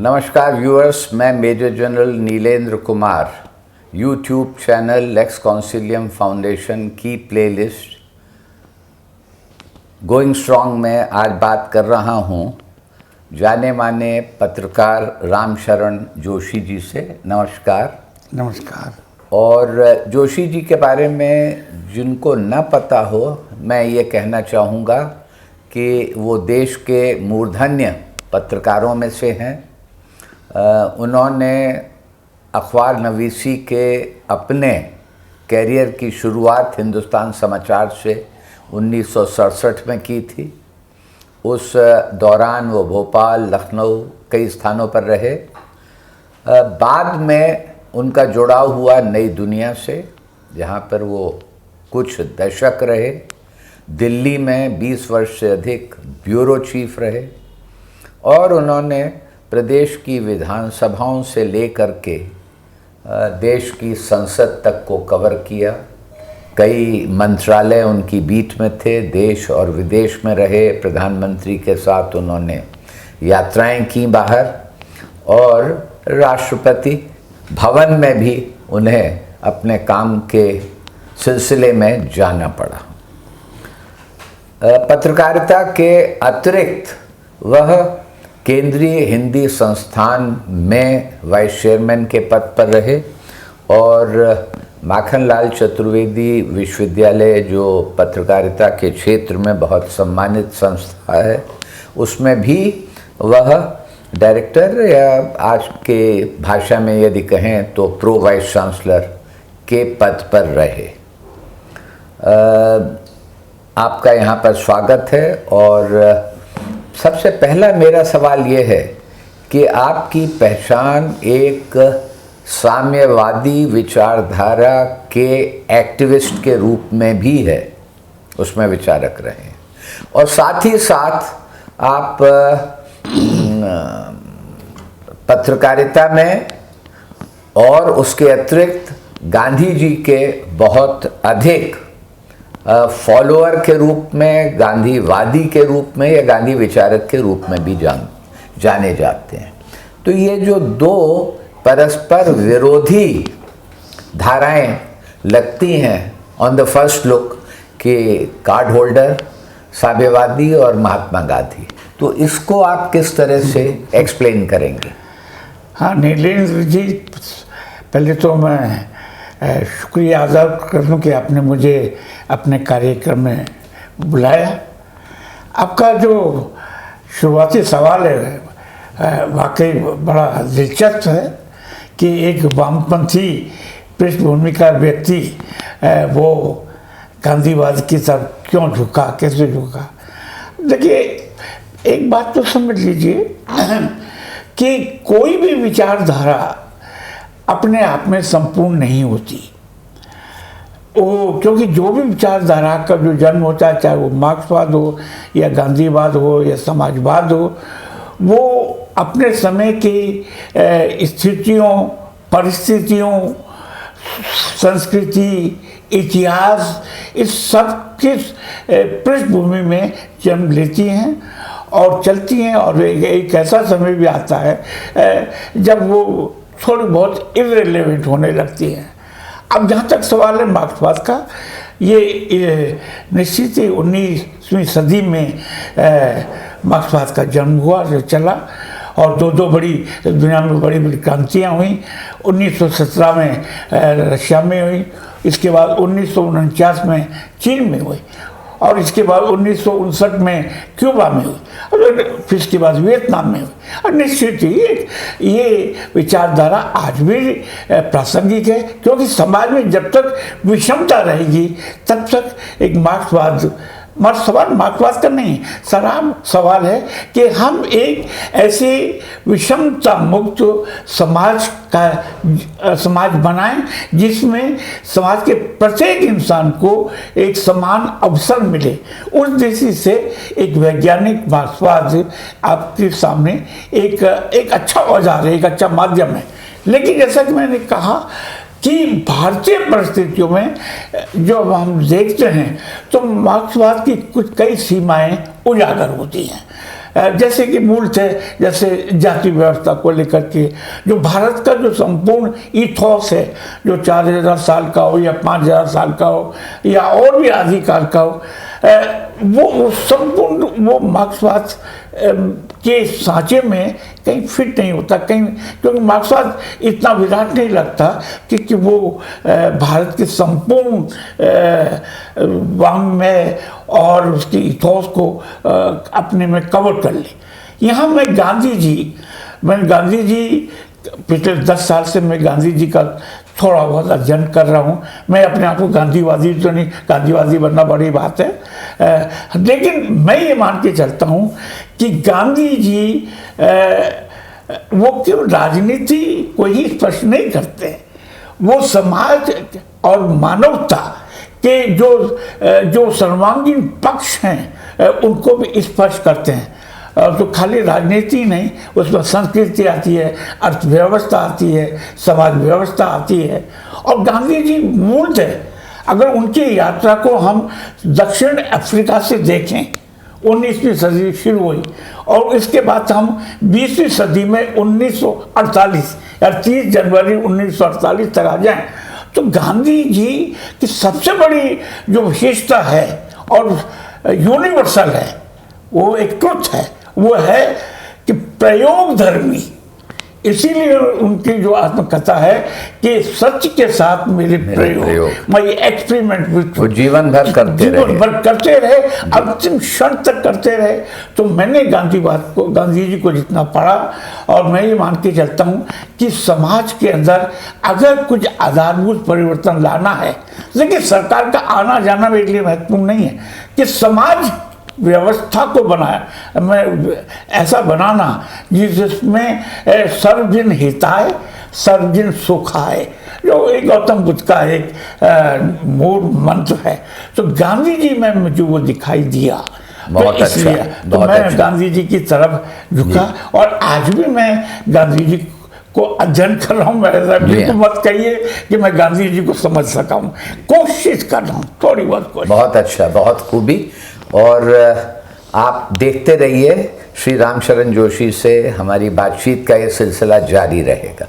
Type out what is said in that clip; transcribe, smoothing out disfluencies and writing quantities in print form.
नमस्कार व्यूअर्स, मैं major general Nilendra Kumar YouTube channel Lex Consilium Foundation की प्लेलिस्ट गोइंग स्ट्रॉन्ग में आज बात कर रहा हूं जाने माने पत्रकार रामशरण जोशी जी से। नमस्कार। नमस्कार। और जोशी जी के बारे में जिनको न पता हो, मैं ये कहना चाहूँगा कि वो देश के मूर्धन्य पत्रकारों में से हैं। उन्होंने अखबार नवीसी के अपने कैरियर की शुरुआत हिंदुस्तान समाचार से 1967 में की थी। उस दौरान वो भोपाल, लखनऊ कई स्थानों पर रहे। बाद में उनका जुड़ाव हुआ नई दुनिया से, जहाँ पर वो कुछ दशक रहे। दिल्ली में 20 वर्ष से अधिक ब्यूरो चीफ रहे और उन्होंने प्रदेश की विधानसभाओं से लेकर के देश की संसद तक को कवर किया। कई मंत्रालय उनकी बीट में थे, देश और विदेश में रहे। प्रधानमंत्री के साथ उन्होंने यात्राएं की बाहर, और राष्ट्रपति भवन में भी उन्हें अपने काम के सिलसिले में जाना पड़ा। पत्रकारिता के अतिरिक्त वह केंद्रीय हिंदी संस्थान में वाइस चेयरमैन के पद पर रहे और माखनलाल चतुर्वेदी विश्वविद्यालय, जो पत्रकारिता के क्षेत्र में बहुत सम्मानित संस्था है, उसमें भी वह डायरेक्टर या आज के भाषा में यदि कहें तो प्रो वाइस चांसलर के पद पर रहे। आपका यहाँ पर स्वागत है। और सबसे पहला मेरा सवाल ये है कि आपकी पहचान एक साम्यवादी विचारधारा के एक्टिविस्ट के रूप में भी है, उसमें विचारक रहे हैं, और साथ ही साथ आप पत्रकारिता में और उसके अतिरिक्त गांधी जी के बहुत अधिक फॉलोअर के रूप में, गांधीवादी के रूप में या गांधी विचारक के रूप में भी जाने जाते हैं। तो ये जो दो परस्पर विरोधी धाराएं लगती हैं ऑन द फर्स्ट लुक कि कार्ड होल्डर, साम्यवादी और महात्मा गांधी, तो इसको आप किस तरह से एक्सप्लेन करेंगे? हाँ नीलेंद्र जी, पहले तो मैं शुक्रिया अदा कर दूँ कि आपने मुझे अपने कार्यक्रम में बुलाया। आपका जो शुरुआती सवाल है वाकई बड़ा दिलचस्प है कि एक वामपंथी पृष्ठभूमि का व्यक्ति वो गांधीवाद की तरफ क्यों झुका, कैसे झुका। देखिए, एक बात तो समझ लीजिए कि कोई भी विचारधारा अपने आप में संपूर्ण नहीं होती। वो क्योंकि जो भी विचारधारा का जो जन्म होता है, चाहे वो मार्क्सवाद हो या गांधीवाद हो या समाजवाद हो, वो अपने समय की स्थितियों, परिस्थितियों, संस्कृति, इतिहास, इस सब की पृष्ठभूमि में जन्म लेती हैं और चलती हैं। और एक ऐसा समय भी आता है जब वो थोड़ी बहुत इररिलेवेंट होने लगती हैं। अब जहाँ तक सवाल है मार्क्सवाद का, ये निश्चित ही 19वीं सदी में मार्क्सवाद का जन्म हुआ, जो चला, और दो बड़ी दुनिया में बड़ी बड़ी क्रांतियाँ हुई। 1917 में रशिया में हुई, इसके बाद 1949 में चीन में हुई, और इसके बाद 1959 में क्यूबा में हुई, और फिर इसके बाद वियतनाम में हुई। और निश्चित ही ये विचारधारा आज भी प्रासंगिक है, क्योंकि समाज में जब तक विषमता रहेगी तब तक एक मार्क्सवाद मार्क्सवाद का नहीं, सवाल है कि हम एक ऐसे विषमता मुक्त समाज बनाएं जिसमें समाज के प्रत्येक इंसान को एक समान अवसर मिले। उस दृष्टि से एक वैज्ञानिक मार्क्सवाद आपके सामने एक अच्छा औजार है, एक अच्छा माध्यम है। लेकिन जैसा कि मैंने कहा कि भारतीय परिस्थितियों में जो हम देखते हैं तो मार्क्सवाद की कई सीमाएं उजागर होती हैं। जैसे कि मूल थे, जैसे जाति व्यवस्था को लेकर के जो भारत का जो संपूर्ण ईथॉस है, जो 4000 साल का हो या 5000 साल का हो या और भी आदिकाल का हो, वो संपूर्ण वो मार्क्सवाद के सांचे में कहीं फिट नहीं होता कहीं, क्योंकि मार्क्सवाद इतना विराट नहीं लगता कि वो भारत के संपूर्ण वाङ्मय और उसकी इथोस को अपने में कवर कर ले। यहाँ मैं गांधी जी पिछले 10 साल से मैं गांधी जी का थोड़ा बहुत अध्ययन कर रहा हूँ। मैं अपने आप को गांधीवादी तो नहीं, गांधीवादी बनना बड़ी बात है, लेकिन मैं ये मान के चलता हूँ कि गांधी जी वो केवल राजनीति को ही स्पष्ट नहीं करते, वो समाज और मानवता के जो सर्वांगीण पक्ष हैं उनको भी स्पष्ट करते हैं। तो खाली राजनीति नहीं, उसमें संस्कृति आती है, अर्थव्यवस्था आती है, समाज व्यवस्था आती है। और गांधी जी मूलतः अगर उनकी यात्रा को हम दक्षिण अफ्रीका से देखें, 19वीं सदी शुरू हुई और इसके बाद हम 20वीं सदी में 1948 या 30 जनवरी 1948 तक आ जाएं, तो गांधी जी की सबसे बड़ी जो विशेषता है और यूनिवर्सल है, वो एक ट्रुथ है, वो है कि प्रयोगधर्मी। इसीलिए उनकी जो आत्मकथा है कि सच के साथ मेरे प्रयोग, माई एक्सपेरिमेंट विथ, वो जीवन भर करते रहे, अंतिम क्षण तक करते रहे। तो मैंने गांधी जी को जितना पढ़ा, और मैं ये मान के चलता हूँ कि समाज के अंदर अगर कुछ आधारभूत परिवर्तन लाना है, देखिए सरकार का आना जाना मेरे लिए महत्वपूर्ण नहीं है, कि समाज व्यवस्था को बनाया, मैं ऐसा बनाना जिसमें सर्वजन हिताय सर्वजन सुखाय, जो एक गौतम बुद्ध का एक मूल मंत्र है। तो गांधी जी में मुझे वो दिखाई दिया, बहुत अच्छा, तो मैं गांधी जी की तरफ झुका। और आज भी मैं गांधी जी को अध्ययन कर रहा हूँ। मेरे को मत कहिए कि मैं गांधी जी को समझ सका हूँ, कोशिश कर रहा हूँ, थोड़ी बहुत कोशिश। बहुत अच्छा, बहुत खूबी। और आप देखते रहिए, श्री रामशरण जोशी से हमारी बातचीत का ये सिलसिला जारी रहेगा।